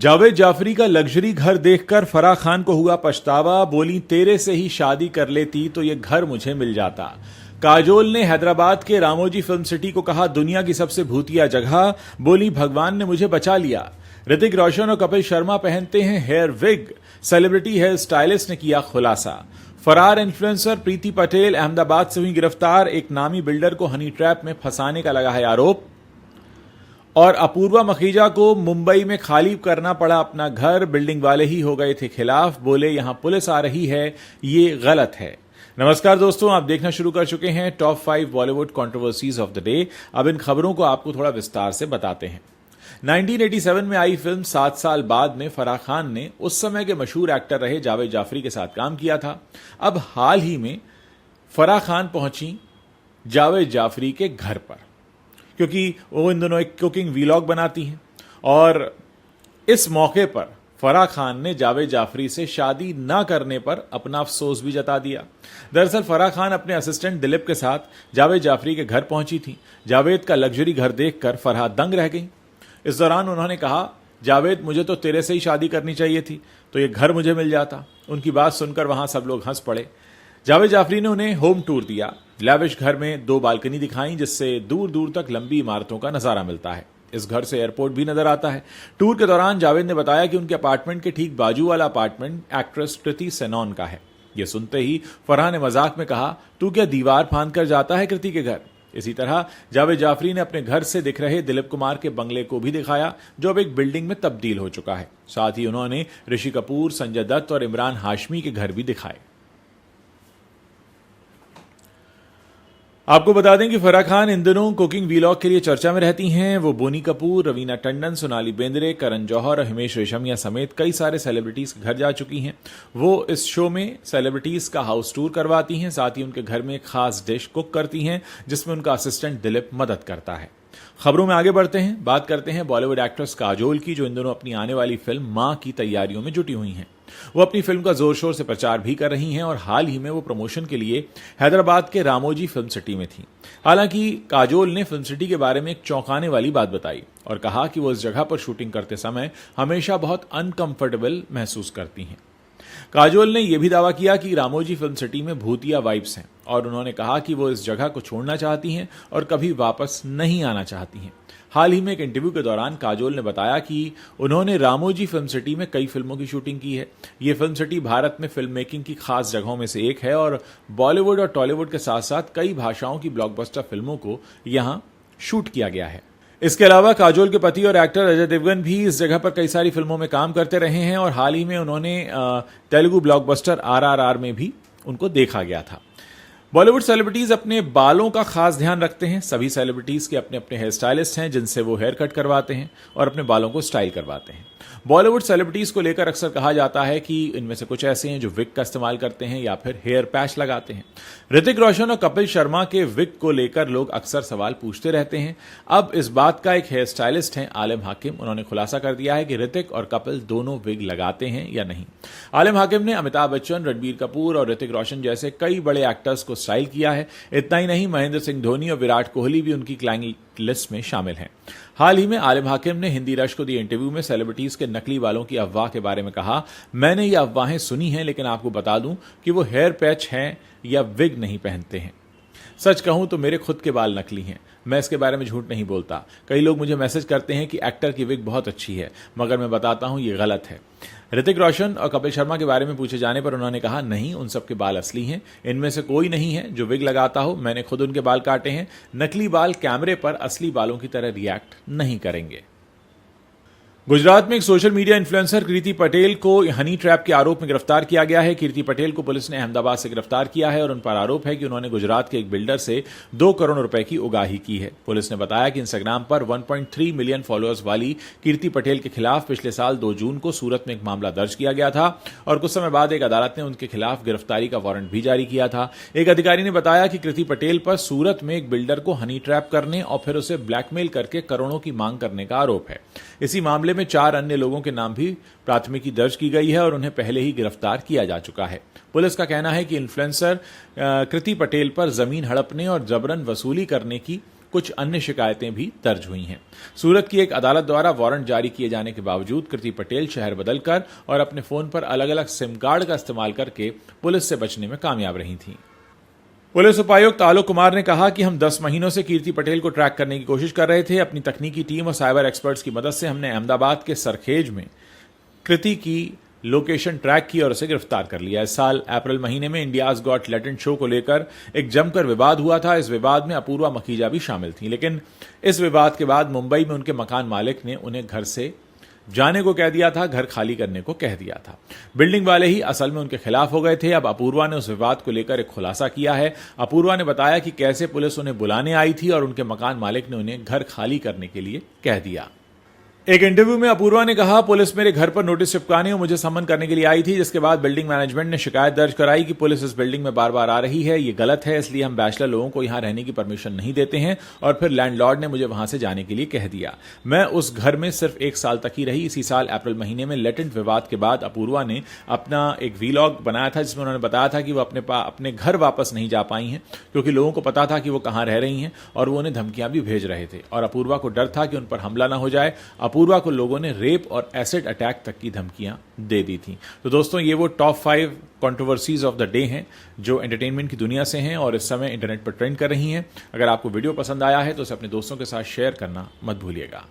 जावेद जाफरी का लग्जरी घर देखकर फराह खान को हुआ पछतावा। बोली, तेरे से ही शादी कर लेती तो ये घर मुझे मिल जाता। काजोल ने हैदराबाद के रामोजी फिल्म सिटी को कहा दुनिया की सबसे भूतिया जगह। बोली, भगवान ने मुझे बचा लिया। ऋतिक रोशन और कपिल शर्मा पहनते हैं hair wig. Celebrity hair stylist ने किया खुलासा। फरार इन्फ्लुएंसर प्रीति पटेल अहमदाबाद से हुई गिरफ्तार। एक नामी बिल्डर को हनी ट्रैप में फंसाने का लगा है आरोप। और अपूर्वा मखीजा को मुंबई में खाली करना पड़ा अपना घर। बिल्डिंग वाले ही हो गए थे खिलाफ। बोले, यहां पुलिस आ रही है, ये गलत है। नमस्कार दोस्तों, आप देखना शुरू कर चुके हैं top 5 Bollywood controversies of the day. अब इन खबरों को आपको थोड़ा विस्तार से बताते हैं। 1987 में आई फिल्म 7 साल बाद में फराह खान ने उस समय के मशहूर एक्टर रहे जावेद जाफरी के साथ काम किया था। अब हाल ही में फराह खान पहुंची जावेद जाफरी के घर पर, क्योंकि वो इन दोनों एक कुकिंग वीलॉग बनाती हैं। और इस मौके पर फराह खान ने जावेद जाफरी से शादी ना करने पर अपना अफसोस भी जता दिया। दरअसल फराह खान अपने असिस्टेंट दिलीप के साथ जावेद जाफरी के घर पहुंची थी। जावेद का लग्जरी घर देखकर फराह दंग रह गई। इस दौरान उन्होंने कहा, जावेद, मुझे तो तेरे से ही शादी करनी चाहिए थी तो ये घर मुझे मिल जाता। उनकी बात सुनकर वहां सब लोग हंस पड़े। जावेद जाफरी ने उन्हें होम टूर दिया। लैविश घर में 2 बालकनी दिखाई जिससे दूर दूर तक लंबी इमारतों का नजारा मिलता है। इस घर से एयरपोर्ट भी नजर आता है। टूर के दौरान जावेद ने बताया कि उनके अपार्टमेंट के ठीक बाजू वाला अपार्टमेंट एक्ट्रेस कृति सेनन का है। यह सुनते ही फराह ने मजाक में कहा, तू क्या दीवार फांद कर जाता है कृति के घर। इसी तरह जावेद जाफरी ने अपने घर से दिख रहे दिलीप कुमार के बंगले को भी दिखाया, जो अब एक बिल्डिंग में तब्दील हो चुका है। साथ ही उन्होंने ऋषि कपूर, संजय दत्त और इमरान हाशमी के घर भी दिखाए। आपको बता दें कि फराह खान इन दिनों कुकिंग वीलॉग के लिए चर्चा में रहती हैं। वो बोनी कपूर, रवीना टंडन, सोनाली बेंद्रे, करण जौहर और हिमेश रेशमिया समेत कई सारे सेलिब्रिटीज के घर जा चुकी हैं। वो इस शो में सेलिब्रिटीज का हाउस टूर करवाती हैं। साथ ही उनके घर में एक खास डिश कुक करती हैं जिसमें उनका असिस्टेंट दिलीप मदद करता है। खबरों में आगे बढ़ते हैं। बात करते हैं बॉलीवुड एक्ट्रेस काजोल की, जो इन दिनों अपनी आने वाली फिल्म मां की तैयारियों में जुटी हुई हैं। वो अपनी फिल्म का जोर शोर से प्रचार भी कर रही हैं और हाल ही में वो प्रमोशन के लिए हैदराबाद के रामोजी फिल्म सिटी में थी। हालांकि काजोल ने फिल्म सिटी के बारे में एक चौंकाने वाली बात बताई और कहा कि वो इस जगह पर शूटिंग करते समय हमेशा बहुत अनकंफर्टेबल महसूस करती हैं। काजोल ने यह भी दावा किया कि रामोजी फिल्म सिटी में भूतिया वाइब्स हैं और उन्होंने कहा कि वो इस जगह को छोड़ना चाहती हैं और कभी वापस नहीं आना चाहती हैं। हाल ही में एक इंटरव्यू के दौरान काजोल ने बताया कि उन्होंने रामोजी फिल्म सिटी में कई फिल्मों की शूटिंग की है। ये फिल्म सिटी भारत में फिल्म मेकिंग की खास जगहों में से एक है और बॉलीवुड और टॉलीवुड के साथ साथ कई भाषाओं की ब्लॉकबस्टर फिल्मों को यहां शूट किया गया है। इसके अलावा काजोल के पति और एक्टर अजय देवगन भी इस जगह पर कई सारी फिल्मों में काम करते रहे हैं और हाल ही में उन्होंने तेलुगु ब्लॉकबस्टर RRR में भी उनको देखा गया था। बॉलीवुड सेलिब्रिटीज अपने बालों का खास ध्यान रखते हैं। सभी सेलिब्रिटीज के अपने अपने हेयर स्टाइलिस्ट हैं जिनसे वो हेयर कट करवाते हैं और अपने बालों को स्टाइल करवाते हैं। बॉलीवुड सेलिब्रिटीज को लेकर अक्सर कहा जाता है कि इनमें से कुछ ऐसे हैं जो विग का इस्तेमाल करते हैं या फिर हेयर पैच लगाते हैं। ऋतिक रोशन और कपिल शर्मा के विग को लेकर लोग अक्सर सवाल पूछते रहते हैं। अब इस बात का एक हेयर स्टाइलिस्ट हैं आलिम हाकिम। उन्होंने खुलासा कर दिया है कि ऋतिक और कपिल दोनों विग लगाते हैं या नहीं। आलिम हाकिम ने अमिताभ बच्चन, रणबीर कपूर और ऋतिक रोशन जैसे कई बड़े एक्टर्स को स्टाइल किया है। इतना ही नहीं, महेंद्र सिंह धोनी और विराट कोहली भी उनकी क्लाइंट लिस्ट में शामिल हैं। हाल ही में आलिम हाकिम ने हिंदी रश को दिए इंटरव्यू में सेलिब्रिटीज के नकली बालों की अफवाह के बारे में कहा, मैंने ये अफवाहें सुनी हैं लेकिन आपको बता दूं कि वो हेयर पैच हैं या विग नहीं पहनते हैं। सच कहूं तो मेरे खुद के बाल नकली हैं। मैं इसके बारे में झूठ नहीं बोलता। कई लोग मुझे मैसेज करते हैं कि एक्टर की विग बहुत अच्छी है, मगर मैं बताता हूं ये गलत है। ऋतिक रोशन और कपिल शर्मा के बारे में पूछे जाने पर उन्होंने कहा, नहीं, उन सब के बाल असली हैं। इनमें से कोई नहीं है जो विग लगाता हो। मैंने खुद उनके बाल काटे हैं। नकली बाल कैमरे पर असली बालों की तरह रिएक्ट नहीं करेंगे। गुजरात में एक सोशल मीडिया इन्फ्लुएंसर कीर्ति पटेल को हनी ट्रैप के आरोप में गिरफ्तार किया गया है। कीर्ति पटेल को पुलिस ने अहमदाबाद से गिरफ्तार किया है और उन पर आरोप है कि उन्होंने गुजरात के एक बिल्डर से 2 करोड़ रुपए की उगाही की है। पुलिस ने बताया कि इंस्टाग्राम पर 1.3 मिलियन फॉलोअर्स वाली कीर्ति पटेल के खिलाफ पिछले साल 2 जून को सूरत में एक मामला दर्ज किया गया था और कुछ समय बाद एक अदालत ने उनके खिलाफ गिरफ्तारी का वारंट भी जारी किया था। एक अधिकारी ने बताया कि कीर्ति पटेल पर सूरत में एक बिल्डर को हनी ट्रैप करने और फिर उसे ब्लैकमेल करके करोड़ों की मांग करने का आरोप है। इसी मामले में 4 अन्य लोगों के नाम भी प्राथमिकी दर्ज की गई है और उन्हें पहले ही गिरफ्तार किया जा चुका है। पुलिस का कहना है कि इन्फ्लुएंसर कृति पटेल पर जमीन हड़पने और जबरन वसूली करने की कुछ अन्य शिकायतें भी दर्ज हुई हैं। सूरत की एक अदालत द्वारा वारंट जारी किए जाने के बावजूद कृति पटेल शहर बदलकर और अपने फोन पर अलग अलग सिम कार्ड का इस्तेमाल करके पुलिस से बचने में कामयाब रही थीं। पुलिस उपायुक्त आलोक कुमार ने कहा कि हम 10 महीनों से कीर्ति पटेल को ट्रैक करने की कोशिश कर रहे थे। अपनी तकनीकी टीम और साइबर एक्सपर्ट्स की मदद से हमने अहमदाबाद के सरखेज में कृति की लोकेशन ट्रैक की और उसे गिरफ्तार कर लिया। इस साल अप्रैल महीने में इंडियाज गॉट टैलेंट शो को लेकर एक जमकर विवाद हुआ था। इस विवाद में अपूर्वा मखीजा भी शामिल थी, लेकिन इस विवाद के बाद मुंबई में उनके मकान मालिक ने उन्हें घर से जाने को कह दिया था, घर खाली करने को कह दिया था। बिल्डिंग वाले ही असल में उनके खिलाफ हो गए थे। अब अपूर्वा ने उस विवाद को लेकर एक खुलासा किया है। अपूर्वा ने बताया कि कैसे पुलिस उन्हें बुलाने आई थी और उनके मकान मालिक ने उन्हें घर खाली करने के लिए कह दिया। एक इंटरव्यू में अपूर्वा ने कहा, पुलिस मेरे घर पर नोटिस चिपकाने और मुझे सम्मन करने के लिए आई थी, जिसके बाद बिल्डिंग मैनेजमेंट ने शिकायत दर्ज कराई कि पुलिस इस बिल्डिंग में बार बार आ रही है, ये गलत है, इसलिए हम बैचलर लोगों को यहां रहने की परमिशन नहीं देते हैं। और फिर लैंडलॉर्ड ने मुझे वहां से जाने के लिए कह दिया। मैं उस घर में सिर्फ 1 साल तक ही रही। इसी साल अप्रैल महीने में लेटेंट विवाद के बाद अपूर्वा ने अपना एक वीलॉग बनाया था, जिसमें उन्होंने बताया था कि वो अपने घर वापस नहीं जा पाई हैं क्योंकि लोगों को पता था कि वो कहां रह रही हैं और वो उन्हें धमकियां भी भेज रहे थे और अपूर्वा को डर था कि उन पर हमला ना हो जाए। अपूर्वा को लोगों ने रेप और एसिड अटैक तक की धमकियां दे दी थी। तो दोस्तों, ये वो top 5 controversies of the day हैं जो एंटरटेनमेंट की दुनिया से हैं और इस समय इंटरनेट पर ट्रेंड कर रही हैं। अगर आपको वीडियो पसंद आया है तो उसे अपने दोस्तों के साथ शेयर करना मत भूलिएगा।